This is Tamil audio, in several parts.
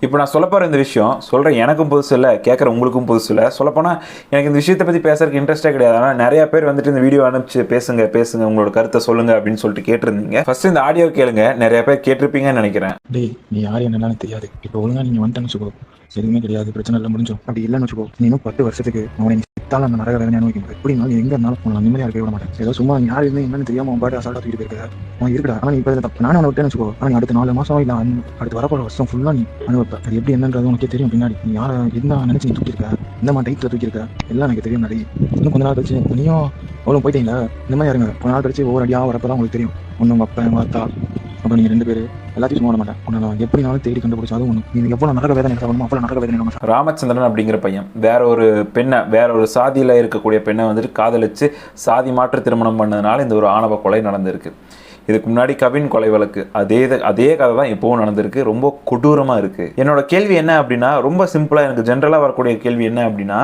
இப்போ நான் சொல்ல போகிற இந்த விஷயம் சொல்கிறேன் எனக்கும் புதுசு இல்லை, கேட்குற உங்களுக்கும் புதுசு இல்லை. சொல்லப்போனால் எனக்கு இந்த விஷயத்தை பற்றி பேசுறதுக்கு இன்ட்ரெஸ்ட்டே கிடையாது. ஆனால் நிறைய பேர் வந்துட்டு இந்த வீடியோ அனுப்பிச்சு பேசுங்க உங்களோட கருத்தை சொல்லுங்க அப்படின்னு சொல்லிட்டு கேட்டிருந்தீங்க. ஃபர்ஸ்ட் இந்த ஆடியோ கேளுங்க, நிறைய பேர் கேட்டிருப்பீங்கன்னு நினைக்கிறேன். டேய், நீ யார் என்னன்னு தெரியாது. இப்போ ஒழுங்கா நீங்க வந்துட்டேன்னு வச்சுக்கோ, எதுவுமே கிடையாது, பிரச்சனை இல்லை, முடிஞ்சோம். அப்படி இல்லைன்னு வச்சுக்கோ, நீ இன்னும் 10 வருஷத்துக்கு அவனை நீ சித்தால அந்த நரக வேதனை அனுபவிக்க முடியும். எப்படினாலும் நீ எங்க இருந்தாலும் உங்களை நிம்மதியாக இருக்க விட மாட்டேன். ஏதோ சும்மா நீ யார் இருந்து என்னன்னு தெரியாம பாட்டு அசால்ட்டா தூக்கிட்டு போயிருக்க. அவன் இருக்கடா, ஆனால் நீ இப்போ தப்பு நானும் அவனை விட்டேன்னு வச்சுக்கோ, ஆனால் நீ அடுத்த 4 மாசம் இல்லை அடுத்து வரப்போற வருஷம் ஃபுல்லாக நீ அனுபவிப்ப. அது எப்படி என்னன்றது உனக்கே தெரியும். பின்னாடி நீ யாரை என்ன நினைச்சு நீ தூக்கியிருக்க, இந்த மாதிரி டைட்டில் தூக்கியிருக்க, எல்லாம் எனக்கு தெரியும். நிறைய இன்னும் கொஞ்ச நாள் கழிச்சு நீயும் அவ்வளோ போயிட்டீங்களா, இந்த மாதிரி இருங்க. கொஞ்ச நாள் கழிச்சு ஒவ்வொரு அடியாக வரப்போ தான் உங்களுக்கு தெரியும். ஒன்று உங்கள் அப்பா உங்கள் அத்தா அப்புறம் நீங்கள் 2 பேர் எல்லாத்தையும் சும்மா மாட்டேன். உன்னை நான் எப்படினாலும் தேடி கண்டுபிடிச்சாலும் ஒன்று நீ எவ்வளோ நரக வேதனை எடுக்கணும் அவ்வளோ நரக வேதனை. ராமச்சந்திரன் அப்படிங்கிற பையன் வேற ஒரு சாதியில் இருக்கக்கூடிய பெண்ணை வந்துட்டு காதலிச்சு சாதி மாற்று திருமணம் பண்ணதுனால இந்த ஒரு ஆணவ கொலை நடந்திருக்கு. இதுக்கு முன்னாடி கவின் கொலை வழக்கு அதே கதை தான் இப்போவும் நடந்திருக்கு. ரொம்ப கொடூரமாக இருக்குது. என்னோட கேள்வி என்ன அப்படின்னா, ரொம்ப சிம்பிளாக எனக்கு ஜென்ரலாக வரக்கூடிய கேள்வி என்ன அப்படின்னா,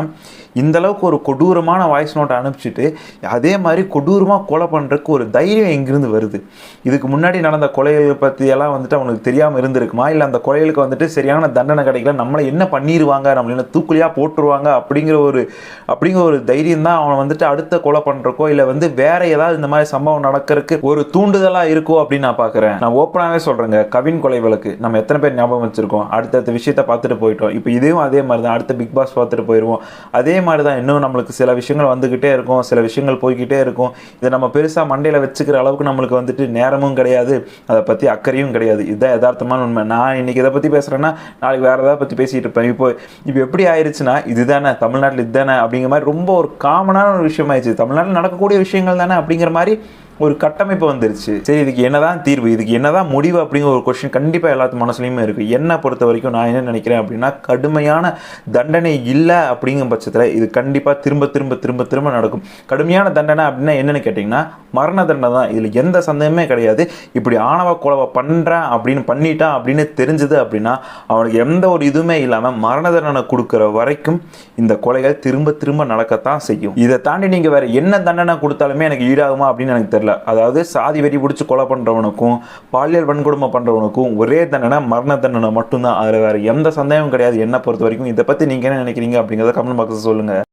இந்த அளவுக்கு ஒரு கொடூரமான வாய்ஸ் நோட்டை அனுப்பிச்சிட்டு அதே மாதிரி கொடூரமாக கொலை பண்ணுறதுக்கு ஒரு தைரியம் எங்கிருந்து வருது? இதுக்கு முன்னாடி நடந்த கொலைகளை பற்றியெல்லாம் வந்துட்டு அவனுக்கு தெரியாமல் இருந்திருக்குமா, இல்லை அந்த கொலைகளுக்கு வந்துட்டு சரியான தண்டனை கிடைக்கல, நம்மளை என்ன பண்ணிடுவாங்க, நம்மள தூக்குலியாக போட்டுருவாங்க அப்படிங்கிற ஒரு தைரியம் தான் அவனை வந்துட்டு அடுத்த கொலை பண்ணுறக்கோ இல்லை வந்து வேற ஏதாவது இந்த மாதிரி சம்பவம் நடக்கிறதுக்கு ஒரு தூண்டுதலாக இருக்கோ அப்படின்னு நான் பார்க்குறேன். நான் ஓப்பனாகவே சொல்கிறேங்க, கவின் கொலை வழக்கு நம்ம எத்தனை பேர் ஞாபகம் வச்சுருக்கோம்? அடுத்தடுத்த விஷயத்தை பார்த்துட்டு போயிட்டோம். இப்போ இதுவும் அதே மாதிரி தான், அடுத்த பிக் பாஸ் பார்த்துட்டு போயிடுவோம். அதே மாதிரி தான் இன்னும் நம்மளுக்கு சில விஷயங்கள் வந்துக்கிட்டே இருக்கும், சில விஷயங்கள் போய்கிட்டே இருக்கும். இதை நம்ம பெருசாக மண்டையில் வச்சுக்கிற அளவுக்கு நம்மளுக்கு வந்துட்டு நேரமும் கிடையாது, அதை பற்றி அக்கறையும் கிடையாது. இதுதான் யதார்த்தமான உண்மை. நான் இன்னைக்கு இதை பற்றி பேசுகிறேன்னா நாளைக்கு வேறு ஏதாவது பற்றி பேசிகிட்டு இருப்பேன். இப்போ எப்படி ஆயிடுச்சுன்னா, இதுதானே தமிழ்நாட்டில் இதுதானே அப்படிங்கிற மாதிரி ரொம்ப ஒரு காமனான ஒரு விஷயம் ஆயிடுச்சு. தமிழ்நாட்டில் நடக்கக்கூடிய விஷயங்கள் தானே அப்படிங்கிற மாதிரி ஒரு கட்டமைப்பு வந்துருச்சு. சரி, இதுக்கு என்னதான் தீர்வு, இதுக்கு என்னதான் முடிவு அப்படிங்கிற ஒரு கொஸ்டின் கண்டிப்பாக எல்லாத்து மனசுலையுமே இருக்குது. என்னை பொறுத்த வரைக்கும் நான் என்ன நினைக்கிறேன் அப்படின்னா, கடுமையான தண்டனை இல்லை அப்படிங்கும் பட்சத்தில் இது கண்டிப்பாக திரும்ப நடக்கும். கடுமையான தண்டனை அப்படின்னா என்னென்னு கேட்டிங்கன்னா, மரண தண்டனை தான். இதில் எந்த சந்தேகமே கிடையாது. இப்படி ஆணவ கொலை பண்ணுறேன் பண்ணிட்டான் அப்படின்னு தெரிஞ்சது அப்படின்னா அவனுக்கு எந்த ஒரு இதுவுமே இல்லாமல் மரண தண்டனை கொடுக்குற வரைக்கும் இந்த கொலைகள் திரும்ப நடக்கத்தான் செய்யும். இதை தாண்டி நீங்கள் வேறு என்ன தண்டனை கொடுத்தாலுமே எனக்கு ஈடாகுமா அப்படின்னு எனக்கு தெரியல. அதாவது சாதி வெறி பிடிச்சி கொலை பண்றவனுக்கும் பாலியல் வன்கொடுமை பண்றவனுக்கும் ஒரே தண்டனை மரண தண்டனை மட்டும்தான். அதுல வேற எந்த சந்தேகமும் கிடையாது என்னை பொறுத்த வரைக்கும். இதை பத்தி நீங்க என்ன நினைக்கிறீங்க அப்படிங்கறத கமெண்ட் பாக்ஸ்ல சொல்லுங்க.